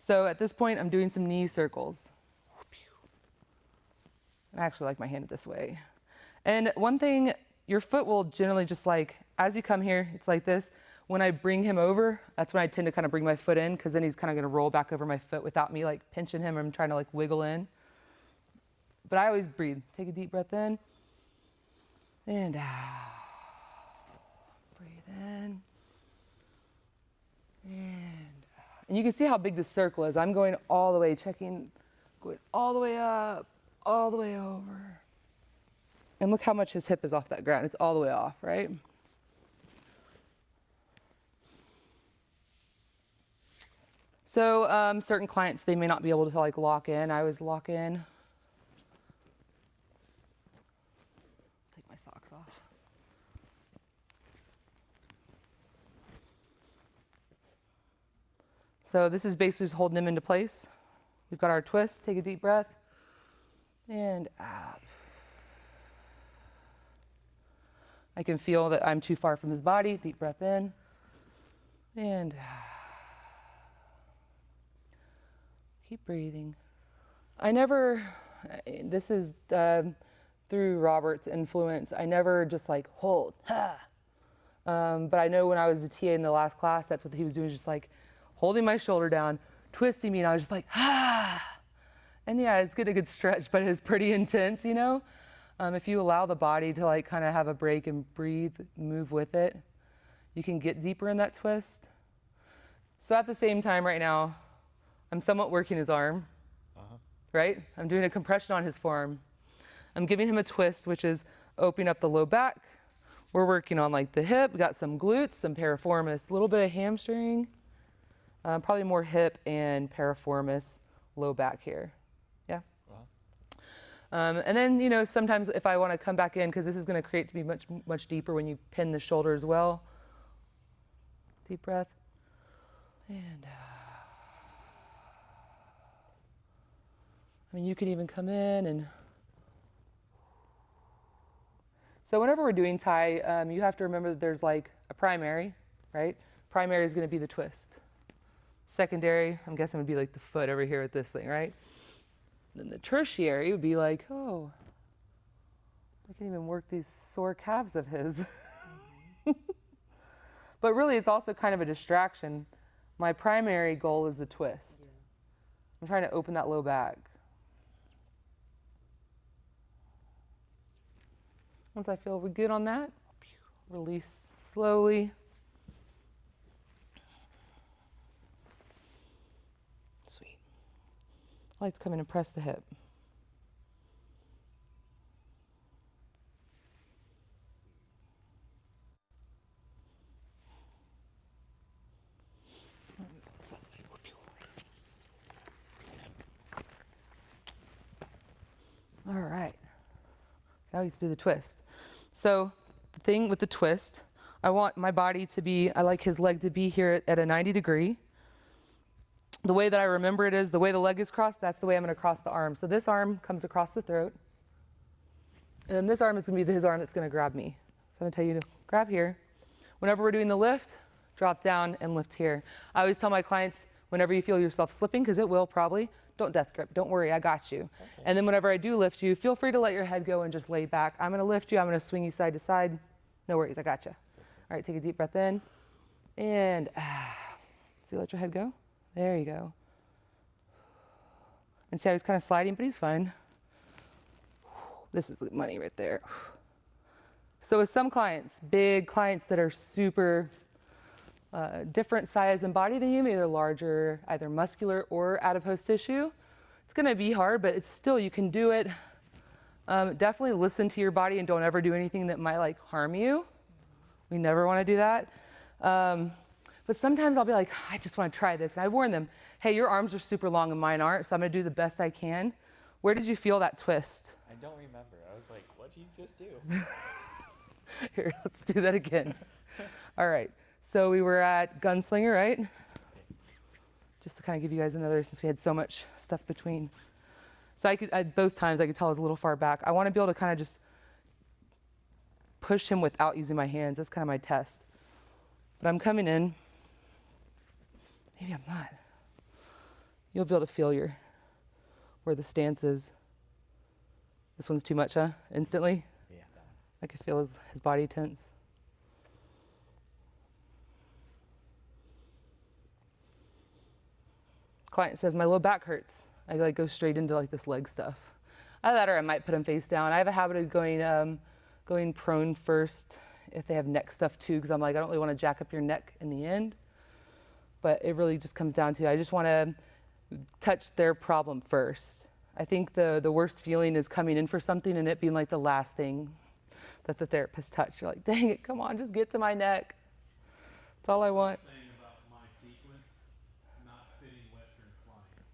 So at this point, I'm doing some knee circles. I actually like my hand this way. And one thing, your foot will generally just like, as you come here, it's like this. When I bring him over, that's when I tend to kind of bring my foot in, because then he's kind of going to roll back over my foot without me like pinching him. I'm trying to like wiggle in. But I always breathe. Take a deep breath in and out. Breathe in and out. And you can see how big this circle is. I'm going all the way, checking, going all the way up, all the way over. And look how much his hip is off that ground. It's all the way off, right? So certain clients, they may not be able to like lock in. I always lock in. Take my socks off. So this is basically just holding him into place. We've got our twist. Take a deep breath and out. I can feel that I'm too far from his body. Deep breath in and out. Keep breathing. This is through Robert's influence, I never just like hold, ha. But I know when I was the TA in the last class, that's what he was doing, just like holding my shoulder down, twisting me, and I was just like, ha. And yeah, it's getting a good stretch, but it's pretty intense, you know? If you allow the body to like kind of have a break and breathe, move with it, you can get deeper in that twist. So at the same time right now, I'm somewhat working his arm, right? I'm doing a compression on his forearm. I'm giving him a twist, which is opening up the low back. We're working on like the hip. We got some glutes, some piriformis, a little bit of hamstring, probably more hip and piriformis, low back here. Yeah. And then, you know, sometimes if I want to come back in, because this is going to create to be much, much deeper when you pin the shoulder as well. Deep breath. And I mean, you can even come in and. So whenever we're doing Thai, you have to remember that there's like a primary, right? Primary is going to be the twist. Secondary, I'm guessing would be like the foot over here with this thing, right? Then the tertiary would be like, oh, I can even work these sore calves of his. But really, it's also kind of a distraction. My primary goal is the twist. I'm trying to open that low back. Once I feel we're good on that, release slowly. Sweet. I like to come in and press the hip. All right. So now we get to do the twist. So the thing with the twist, I want my body to be, I like his leg to be here at a 90 degree. The way that I remember it is the way the leg is crossed, that's the way I'm going to cross the arm. So this arm comes across the throat. And then this arm is going to be his arm that's going to grab me. So I'm going to tell you to grab here. Whenever we're doing the lift, drop down and lift here. I always tell my clients, whenever you feel yourself slipping, because it will probably, don't death grip. Don't worry, I got you. Okay. And then whenever I do lift you, feel free to let your head go and just lay back. I'm going to lift you. I'm going to swing you side to side. No worries, I got you. All right, take a deep breath in. And see, let your head go. There you go. And see how he's kind of sliding, but he's fine. This is money right there. So with some clients, big clients that are super different size and body than you, either larger, either muscular or adipose tissue, it's going to be hard, but it's still, you can do it. Definitely listen to your body and don't ever do anything that might like harm you. We never want to do that. But sometimes I'll be like, I just want to try this. And I warn them, hey, your arms are super long and mine aren't, so I'm going to do the best I can. Where did you feel that twist? I don't remember. I was like, what did you just do? Here, let's do that again. All right. So we were at Gunslinger, right? Just to kind of give you guys another, since we had so much stuff between. So both times I could tell I was a little far back. I want to be able to kind of just push him without using my hands. That's kind of my test. But I'm coming in. Maybe I'm not. You'll be able to feel where the stance is. This one's too much, huh? Instantly? Yeah, that one. I could feel his body tense. Client says, my low back hurts. I like go straight into like this leg stuff. Either that or I might put him face down. I have a habit of going prone first if they have neck stuff too, because I'm like, I don't really want to jack up your neck in the end. But it really just comes down to, I just want to touch their problem first. I think the worst feeling is coming in for something and it being like the last thing that the therapist touched. You're like, dang it, come on, just get to my neck. That's all I want. Saying about my sequence not fitting Western clients,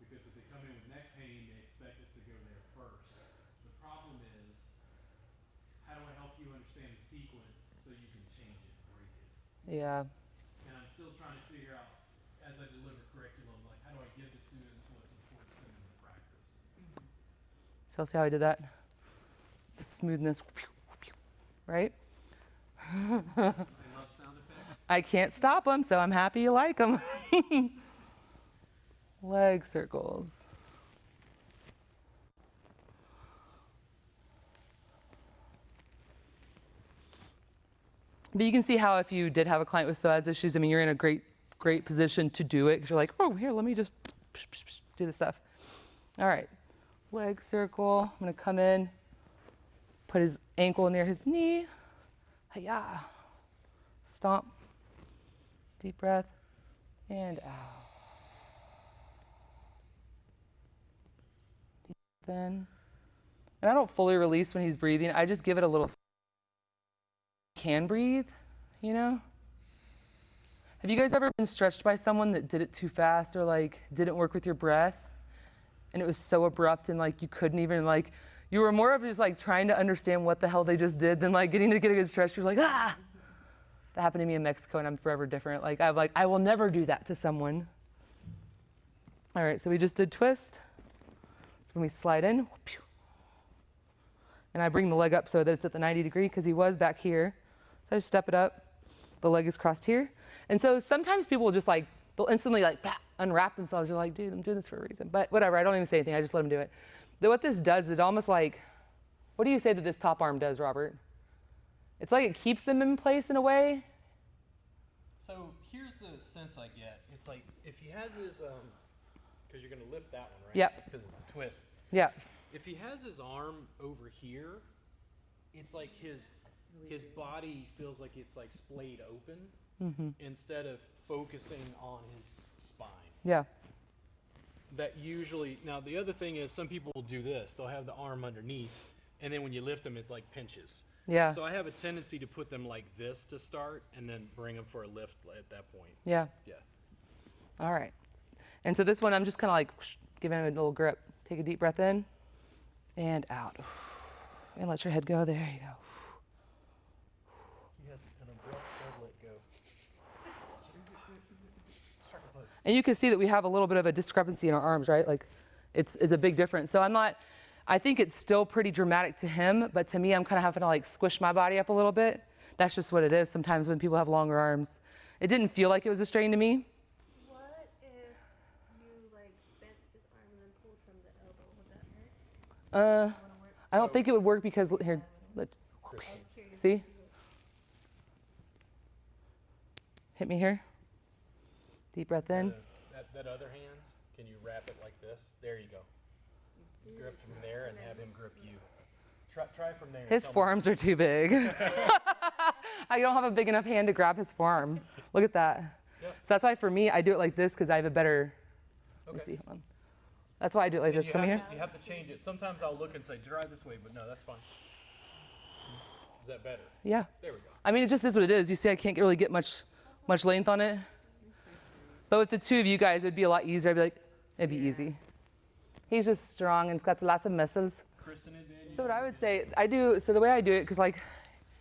because if they come in with neck pain, they expect us to go there first. The problem is, how do I help you understand the sequence so you can change it, break it? Yeah. And I'm still trying to figure out, as I deliver curriculum, like how do I give the students what supports them in the practice? So see how I did that? The smoothness, right? I love sound effects. I can't stop them, so I'm happy you like them. Leg circles. But you can see how if you did have a client with psoas issues, I mean, you're in a great position to do it because you're like, oh, here, let me just do the stuff. All right, leg circle. I'm gonna come in, put his ankle near his knee. Hi-ya. Stomp. Deep breath. And out. Deep breath in. And I don't fully release when he's breathing. I just give it a little. Can breathe, you know? Have you guys ever been stretched by someone that did it too fast or like didn't work with your breath? And it was so abrupt and like you couldn't even like, you were more of just like trying to understand what the hell they just did than like getting to get a good stretch. You're like, ah! That happened to me in Mexico and I'm forever different. Like I will never do that to someone. All right, so we just did twist. So when we slide in, and I bring the leg up so that it's at the 90 degree because he was back here. So I just step it up. The leg is crossed here. And so sometimes people will just like, they'll instantly like unwrap themselves. You're like, dude, I'm doing this for a reason. But whatever, I don't even say anything. I just let them do it. But what this does is it almost like, what do you say that this top arm does, Robert? It's like it keeps them in place in a way. So here's the sense I get. It's like if he has his, because you're going to lift that one, right? Yep. Because it's a twist. Yeah. If he has his arm over here, it's like his body feels like it's like splayed open instead of focusing on his spine. Yeah. That usually, now the other thing is some people will do this. They'll have the arm underneath, and then when you lift them, it like pinches. Yeah. So I have a tendency to put them like this to start and then bring them for a lift at that point. Yeah. Yeah. All right. And so this one, I'm just kind of like giving him a little grip. Take a deep breath in and out. And let your head go. There you go. He has an abrupt head let go. And you can see that we have a little bit of a discrepancy in our arms, right? Like it's a big difference. So I think it's still pretty dramatic to him, but to me, I'm kind of having to like squish my body up a little bit. That's just what it is sometimes when people have longer arms. It didn't feel like it was a strain to me. What if you like bent his arm and then pulled from the elbow? Would that hurt? I don't think it would work because here, see? Hit me here. Deep breath in. That other hand, can you wrap it like this? There you go. Grip from there and have him grip you. Try from there. His forearms are too big. I don't have a big enough hand to grab his forearm. Look at that. Yep. So that's why for me, I do it like this because I have a better, Okay. let me see, hold on. That's why I do it like And this. Come here. You have to change it. Sometimes I'll look and say, try this way, but no, that's fine. Is that better? Yeah. There we go. I mean, it just is what it is. You see, I can't really get much length on it. But with the two of you guys, it'd be a lot easier. I'd be like, it'd be easy. He's just strong and he's got lots of muscles. Kristen and Danielle. So what I would say, so the way I do it, because like,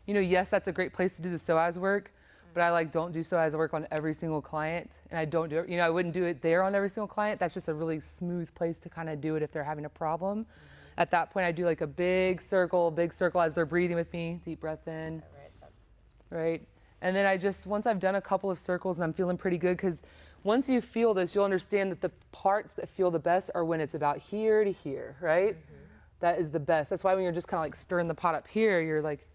you know, yes, that's a great place to do the psoas work, but I like don't do psoas work on every single client. And I don't do it, you know, I wouldn't do it there on every single client. That's just a really smooth place to kind of do it if they're having a problem. At that point, I do like a big circle as they're breathing with me. Deep breath in, right? And then once I've done a couple of circles and I'm feeling pretty good, because once you feel this, you'll understand that the parts that feel the best are when it's about here to here, right? That is the best. That's why when you're just kind of like stirring the pot up here, you're like,